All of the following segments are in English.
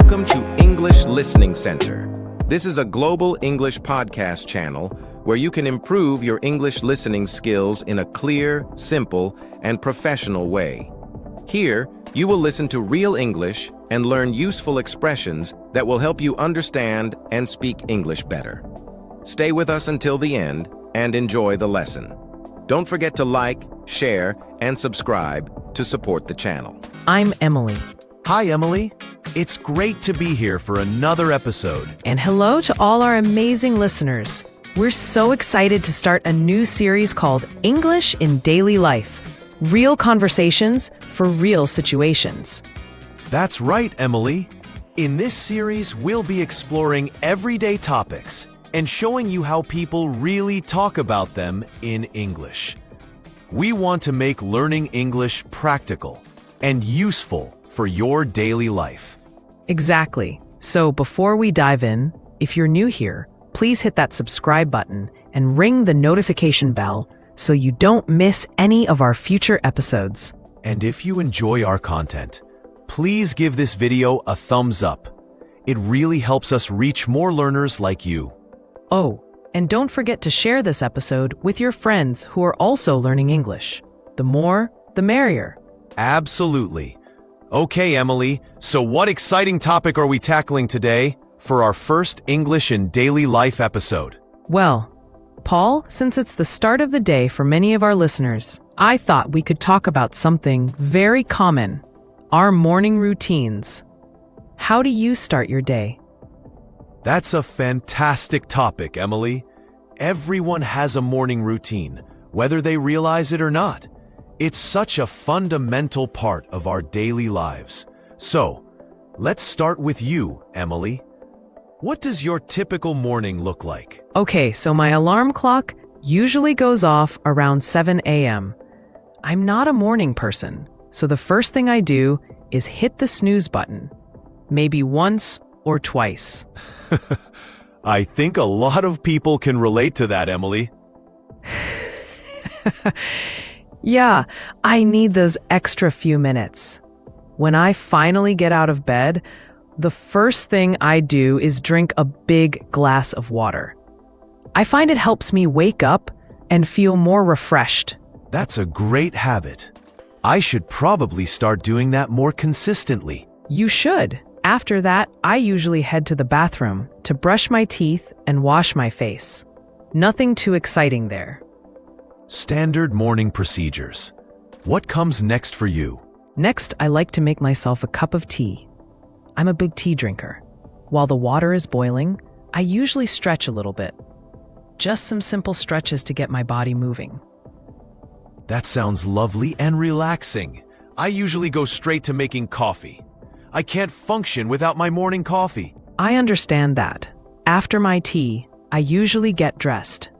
Welcome to English Listening Center. This is a global English podcast channel where you can improve your English listening skills in a clear, simple, and professional way. Here, you will listen to real English and learn useful expressions that will help you understand and speak English better. Stay with us until the end and enjoy the lesson. Don't forget to like, share, and subscribe to support the channel. I'm Emily. Hi, Emily. It's great to be here for another episode. And hello to all our amazing listeners. We're so excited to start a new series called English in Daily Life. Real conversations for real situations. That's right, Emily. In this series, we'll be exploring everyday topics and showing you how people really talk about them in English. We want to make learning English practical and useful for your daily life. Exactly. So before we dive in, if you're new here, please hit that subscribe button and ring the notification bell so you don't miss any of our future episodes. And if you enjoy our content, please give this video a thumbs up. It really helps us reach more learners like you. Oh, and don't forget to share this episode with your friends who are also learning English. The more, the merrier. Absolutely. Okay, Emily, so what exciting topic are we tackling today for our first English in Daily Life episode? Well, Paul, since it's the start of the day for many of our listeners, I thought we could talk about something very common, our morning routines. How do you start your day? That's a fantastic topic, Emily. Everyone has a morning routine, whether they realize it or not. It's such a fundamental part of our daily lives. So, let's start with you, Emily. What does your typical morning look like? Okay, so my alarm clock usually goes off around 7 a.m. I'm not a morning person, so the first thing I do is hit the snooze button, maybe once or twice. I think a lot of people can relate to that, Emily. Yeah, I need those extra few minutes. When I finally get out of bed, the first thing I do is drink a big glass of water. I find it helps me wake up and feel more refreshed. That's a great habit. I should probably start doing that more consistently. You should. After that, I usually head to the bathroom to brush my teeth and wash my face. Nothing too exciting there. Standard morning procedures. What comes next for you? Next, I like to make myself a cup of tea. I'm a big tea drinker. While the water is boiling, I usually stretch a little bit. Just some simple stretches to get my body moving. That sounds lovely and relaxing. I usually go straight to making coffee. I can't function without my morning coffee. I understand that. After my tea, I usually get dressed.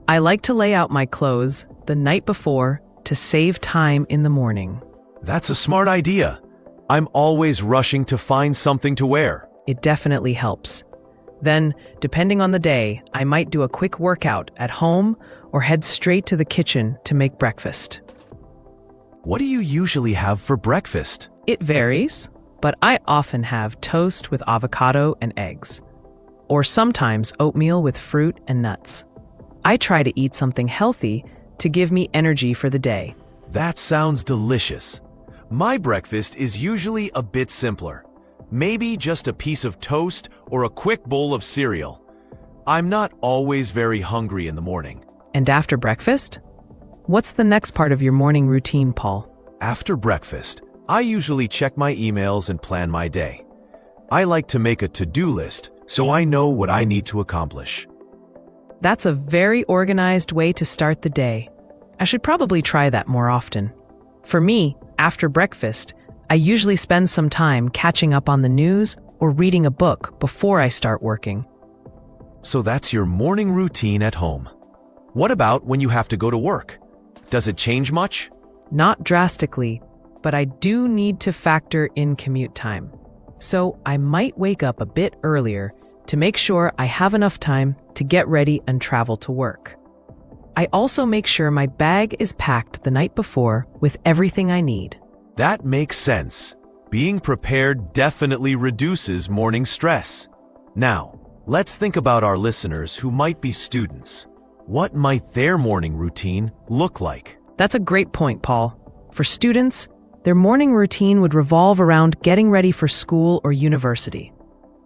I like to lay out my clothes the night before to save time in the morning. That's a smart idea. I'm always rushing to find something to wear. It definitely helps. Then, depending on the day, I might do a quick workout at home or head straight to the kitchen to make breakfast. What do you usually have for breakfast? It varies, but I often have toast with avocado and eggs, or sometimes oatmeal with fruit and nuts. I try to eat something healthy to give me energy for the day. That sounds delicious. My breakfast is usually a bit simpler. Maybe just a piece of toast or a quick bowl of cereal. I'm not always very hungry in the morning. And after breakfast? What's the next part of your morning routine, Paul? After breakfast, I usually check my emails and plan my day. I like to make a to-do list so I know what I need to accomplish. That's a very organized way to start the day. I should probably try that more often. For me, after breakfast, I usually spend some time catching up on the news or reading a book before I start working. So that's your morning routine at home. What about when you have to go to work? Does it change much? Not drastically, but I do need to factor in commute time. So I might wake up a bit earlier to make sure I have enough time to get ready and travel to work. I also make sure my bag is packed the night before with everything I need. That makes sense. Being prepared definitely reduces morning stress. Now, let's think about our listeners who might be students. What might their morning routine look like? That's a great point, Paul. For students, their morning routine would revolve around getting ready for school or university.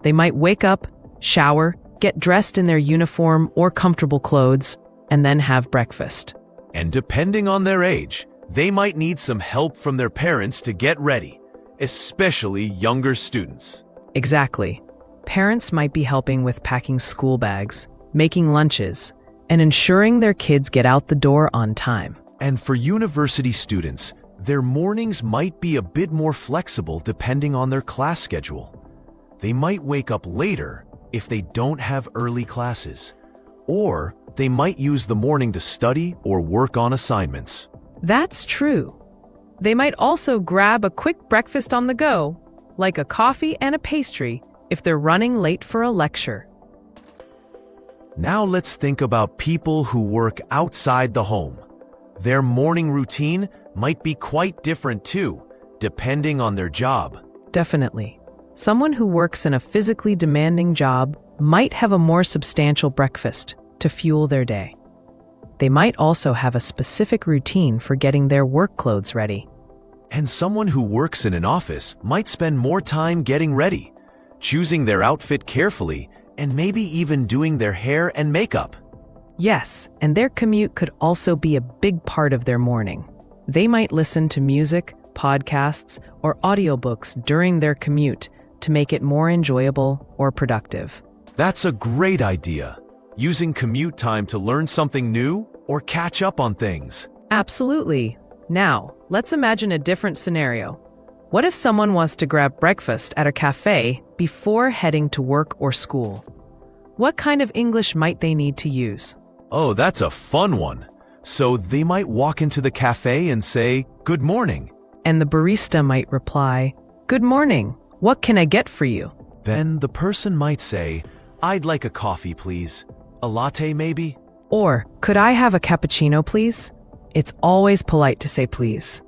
They might wake up, shower, get dressed in their uniform or comfortable clothes, and then have breakfast. And depending on their age, they might need some help from their parents to get ready, especially younger students. Exactly. Parents might be helping with packing school bags, making lunches, and ensuring their kids get out the door on time. And for university students, their mornings might be a bit more flexible depending on their class schedule. They might wake up later if they don't have early classes, or they might use the morning to study or work on assignments. That's true. They might also grab a quick breakfast on the go, like a coffee and a pastry, if they're running late for a lecture. Now let's think about people who work outside the home. Their morning routine might be quite different too, depending on their job. Definitely. Someone who works in a physically demanding job might have a more substantial breakfast to fuel their day. They might also have a specific routine for getting their work clothes ready. And someone who works in an office might spend more time getting ready, choosing their outfit carefully, and maybe even doing their hair and makeup. Yes, and their commute could also be a big part of their morning. They might listen to music, podcasts, or audiobooks during their commute to make it more enjoyable or productive. That's a great idea. Using commute time to learn something new or catch up on things. Absolutely. Now, let's imagine a different scenario. What if someone wants to grab breakfast at a cafe before heading to work or school? What kind of English might they need to use? Oh, that's a fun one. So they might walk into the cafe and say, "Good morning." And the barista might reply, "Good morning. What can I get for you?" Then the person might say, "I'd like a coffee, please. A latte, maybe?" Or, "Could I have a cappuccino, please?" It's always polite to say please.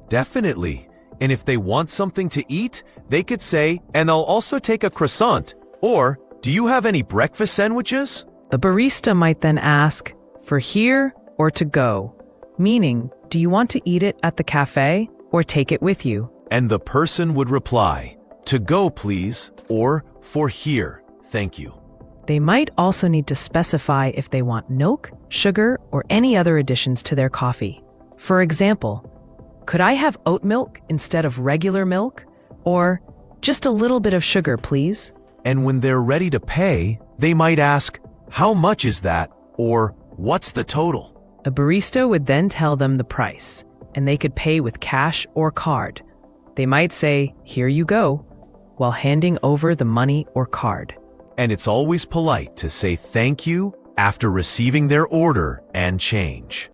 Definitely. And if they want something to eat, they could say, "And I'll also take a croissant." Or, "Do you have any breakfast sandwiches?" The barista might then ask, "For here or to go?" Meaning, do you want to eat it at the cafe or take it with you? And the person would reply, "To go, please," or "For here, thank you." They might also need to specify if they want milk, sugar, or any other additions to their coffee. For example, "Could I have oat milk instead of regular milk?" Or, "Just a little bit of sugar, please." And when they're ready to pay, they might ask, "How much is that?" or "What's the total?" A barista would then tell them the price, and they could pay with cash or card. They might say, "Here you go," while handing over the money or card. And it's always polite to say thank you after receiving their order and change.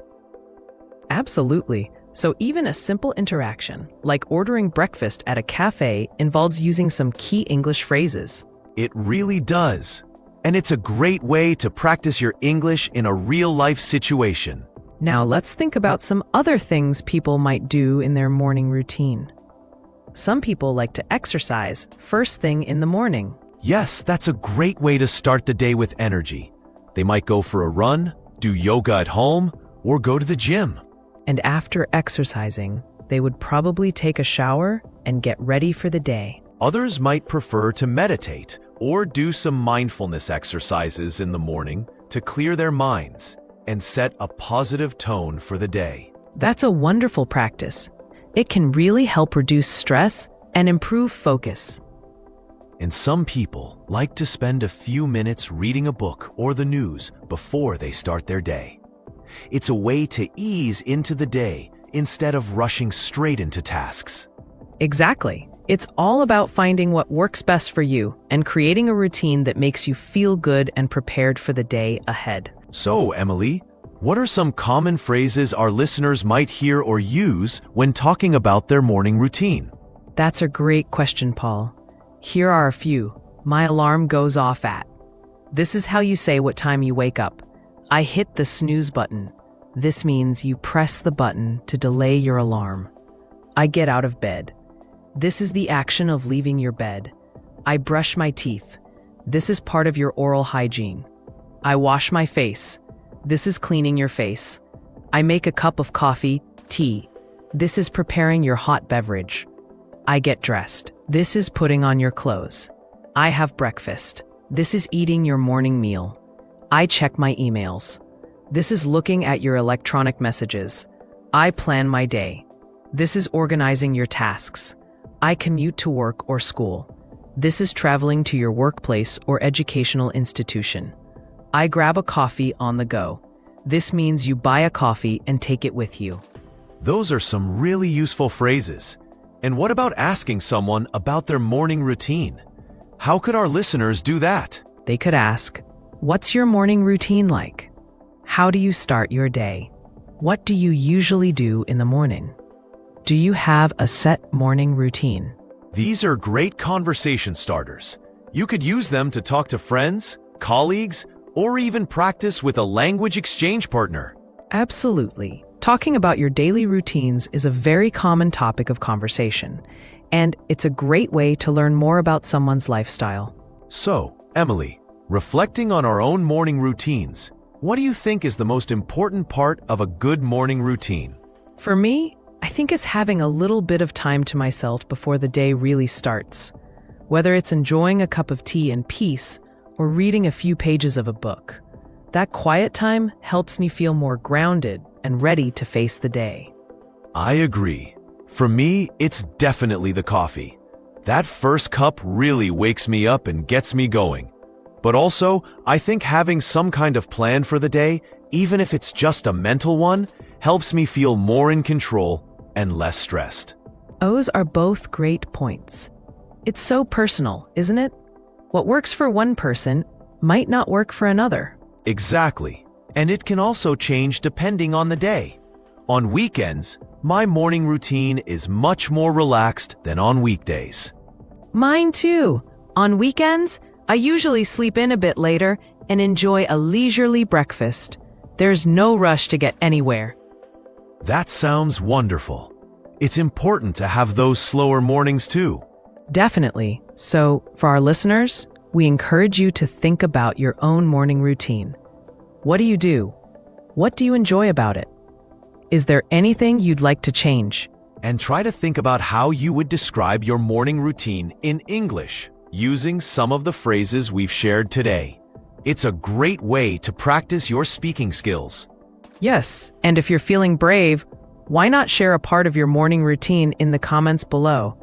Absolutely. So even a simple interaction, like ordering breakfast at a cafe, involves using some key English phrases. It really does. And it's a great way to practice your English in a real-life situation. Now let's think about some other things people might do in their morning routine. Some people like to exercise first thing in the morning. Yes, that's a great way to start the day with energy. They might go for a run, do yoga at home, or go to the gym. And after exercising, they would probably take a shower and get ready for the day. Others might prefer to meditate or do some mindfulness exercises in the morning to clear their minds and set a positive tone for the day. That's a wonderful practice. It can really help reduce stress and improve focus. And some people like to spend a few minutes reading a book or the news before they start their day. It's a way to ease into the day instead of rushing straight into tasks. Exactly. It's all about finding what works best for you and creating a routine that makes you feel good and prepared for the day ahead. So, Emily, what are some common phrases our listeners might hear or use when talking about their morning routine? That's a great question, Paul. Here are a few. My alarm goes off at. This is how you say what time you wake up. I hit the snooze button. This means you press the button to delay your alarm. I get out of bed. This is the action of leaving your bed. I brush my teeth. This is part of your oral hygiene. I wash my face. This is cleaning your face. I make a cup of coffee, tea. This is preparing your hot beverage. I get dressed. This is putting on your clothes. I have breakfast. This is eating your morning meal. I check my emails. This is looking at your electronic messages. I plan my day. This is organizing your tasks. I commute to work or school. This is traveling to your workplace or educational institution. I grab a coffee on the go. This means you buy a coffee and take it with you. Those are some really useful phrases. And what about asking someone about their morning routine? How could our listeners do that? They could ask, "What's your morning routine like? How do you start your day? What do you usually do in the morning? Do you have a set morning routine?" These are great conversation starters. You could use them to talk to friends, colleagues, or even practice with a language exchange partner. Absolutely. Talking about your daily routines is a very common topic of conversation, and it's a great way to learn more about someone's lifestyle. So, Emily, reflecting on our own morning routines, what do you think is the most important part of a good morning routine? For me, I think it's having a little bit of time to myself before the day really starts. Whether it's enjoying a cup of tea in peace or reading a few pages of a book. That quiet time helps me feel more grounded and ready to face the day. I agree. For me, it's definitely the coffee. That first cup really wakes me up and gets me going. But also, I think having some kind of plan for the day, even if it's just a mental one, helps me feel more in control and less stressed. Those are both great points. It's so personal, isn't it? What works for one person might not work for another. Exactly. And it can also change depending on the day. On weekends, my morning routine is much more relaxed than on weekdays. Mine too. On weekends, I usually sleep in a bit later and enjoy a leisurely breakfast. There's no rush to get anywhere. That sounds wonderful. It's important to have those slower mornings too. Definitely. So, for our listeners, we encourage you to think about your own morning routine. What do you do? What do you enjoy about it? Is there anything you'd like to change? And try to think about how you would describe your morning routine in English, using some of the phrases we've shared today. It's a great way to practice your speaking skills. Yes, and if you're feeling brave, why not share a part of your morning routine in the comments below?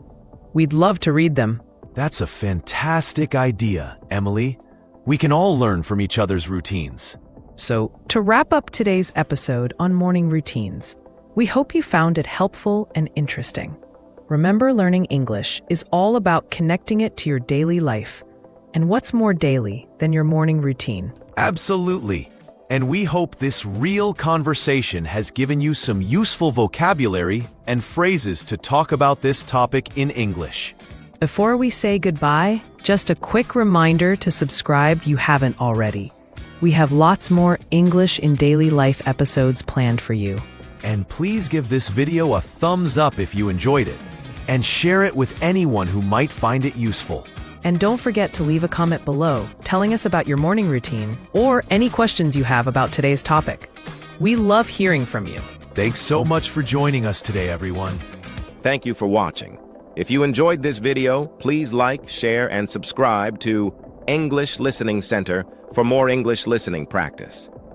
We'd love to read them. That's a fantastic idea, Emily. We can all learn from each other's routines. So, to wrap up today's episode on morning routines, we hope you found it helpful and interesting. Remember, learning English is all about connecting it to your daily life. And what's more daily than your morning routine? Absolutely. And we hope this real conversation has given you some useful vocabulary and phrases to talk about this topic in English. Before we say goodbye, just a quick reminder to subscribe if you haven't already. We have lots more English in daily life episodes planned for you. And please give this video a thumbs up if you enjoyed it, and share it with anyone who might find it useful. And don't forget to leave a comment below telling us about your morning routine or any questions you have about today's topic. We love hearing from you. Thanks so much for joining us today, everyone. Thank you for watching. If you enjoyed this video, please like, share, and subscribe to English Listening Center for more English listening practice.